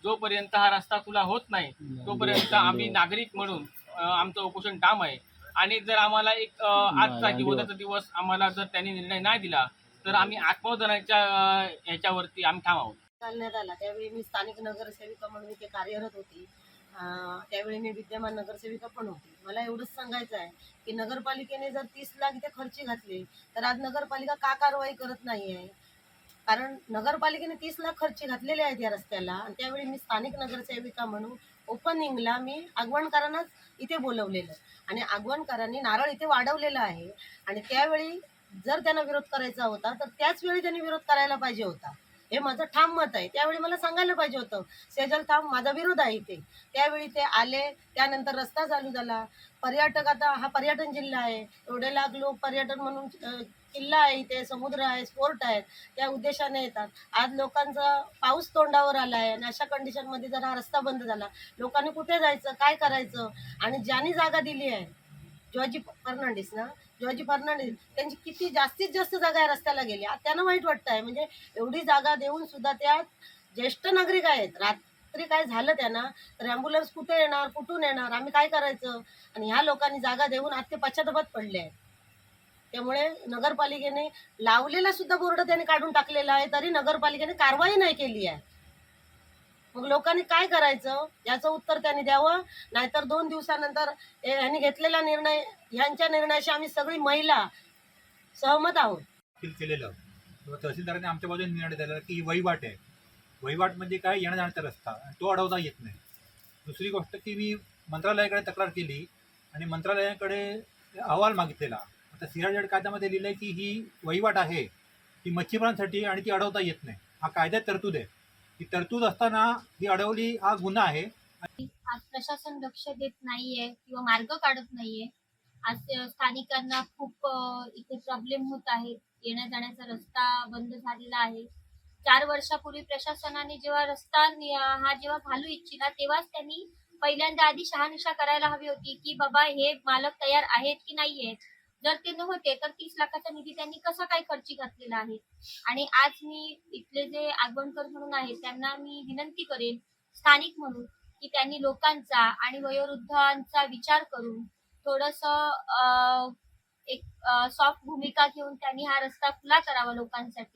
जोपर्यंत हा रस्ता खुला होत नाही तोपर्यंत आम्ही नागरिक म्हणून आमचं उपोषण ठाम आहे. आणि जर आम्हाला एक आजचा किंवा उद्याचा दिवस आम्हाला जर त्यांनी निर्णय नाही दिला तर आम्ही आत्मदहनाच्या ह्याच्यावरती आम्ही ठाम आहोत. घालण्यात आला त्यावेळी मी स्थानिक नगरसेविका म्हणून इथे कार्यरत होती. त्यावेळी मी विद्यमान नगरसेविका पण होती. मला एवढंच सांगायचं आहे की नगरपालिकेने जर 30 लाख इथे खर्ची घातले तर आज नगरपालिका का कारवाई करत नाही आहे? कारण नगरपालिकेने 30 लाख खर्ची घातलेले आहेत या रस्त्याला. आणि त्यावेळी मी स्थानिक नगरसेविका म्हणून ओपनिंगला मी आगवणकरांनाच इथे बोलवलेलं आणि आगवणकरांनी नारळ इथे वाढवलेला आहे. आणि त्यावेळी जर त्यांना विरोध करायचा होता तर त्याच वेळी त्यांनी विरोध करायला पाहिजे होता. हे माझं ठाम मत आहे. त्यावेळी मला सांगायला पाहिजे होतं सेजल थांब माझा विरोध आहे इथे. त्यावेळी ते आले. त्यानंतर रस्ता चालू झाला. पर्यटक आता हा पर्यटन जिल्हा आहे. एवढे लाख लोक पर्यटन म्हणून किल्ला आहे इथे, समुद्र आहे, स्पोर्ट आहेत, त्या उद्देशाने येतात. आज लोकांचा पाऊस तोंडावर आला आहे आणि अशा कंडिशनमध्ये जर हा रस्ता बंद झाला लोकांनी कुठे जायचं, काय करायचं? आणि ज्यांनी जागा दिली आहे जॉर्जी फर्नांडिस जॉर्जी फर्नांडिस त्यांची किती जास्तीत जास्त जागा या रस्त्याला गेली. त्यांना वाईट वाटतं आहे. म्हणजे एवढी जागा देऊन सुद्धा त्या ज्येष्ठ नागरिक आहेत. रात्री काय झालं त्यांना तर ॲम्ब्युलन्स कुठे येणार, कुठून येणार, आम्ही काय करायचं? आणि ह्या लोकांनी जागा देऊन आज ते पश्चातापात पडले आहेत. त्यामुळे नगरपालिकेने लावलेला सुद्धा बोर्ड त्यांनी काढून टाकलेला आहे तरी नगरपालिकेने कारवाई नाही केली आहे. मग लोकांनी काय करायचं याचं उत्तर त्यांनी द्यावं. नाहीतर 2 दिवसानंतर यांनी घेतलेला निर्णय ह्यांच्या निर्णयाशी आम्ही सगळी महिला सहमत आहोत. केलेलं तहसीलदारांनी आमच्या बाजूने निर्णय दिला की ही वहिवाट आहे. वहिवाट म्हणजे काय, येण्या जाण्याचा रस्ता, तो अडवता येत नाही. दुसरी गोष्ट की मी मंत्रालयाकडे तक्रार केली आणि मंत्रालयाकडे अहवाल मागितलेला. आता सिंहगड कायद्यामध्ये लिहिलं आहे की ही वहिवाट आहे ती मच्छीमारांसाठी आणि ती अडवता येत नाही. हा कायद्यात तरतूद आहे. ही तरतूद असताना ही अडवली हा गुन्हा आहे. आज प्रशासन लक्ष देत नाहीये किंवा मार्ग काढत नाहीये. आज स्थानिकांना खूप इथे प्रॉब्लेम होत आहेत. येण्या जाण्याचा रस्ता बंद झालेला आहे. 4 वर्षापूर्वी प्रशासनाने जेव्हा रस्ता हा जेव्हा घालू इच्छिला तेव्हाच त्यांनी पहिल्यांदा आधी शहानिशा करायला हवी होती की बाबा हे मालक तयार आहेत की नाही आहेत. जर ते नव्हते तर 30 लाखाचा निधी त्यांनी कसा काय खर्ची घातलेला आहे. आणि आज मी इथले जे आगवणकर म्हणून आहेत त्यांना मी विनंती करेन स्थानिक म्हणून की त्यांनी लोकांचा आणि वयोवृद्धांचा विचार करून थोडंसं एक सॉफ्ट भूमिका घेऊन त्यांनी हा रस्ता खुला करावा लोकांसाठी.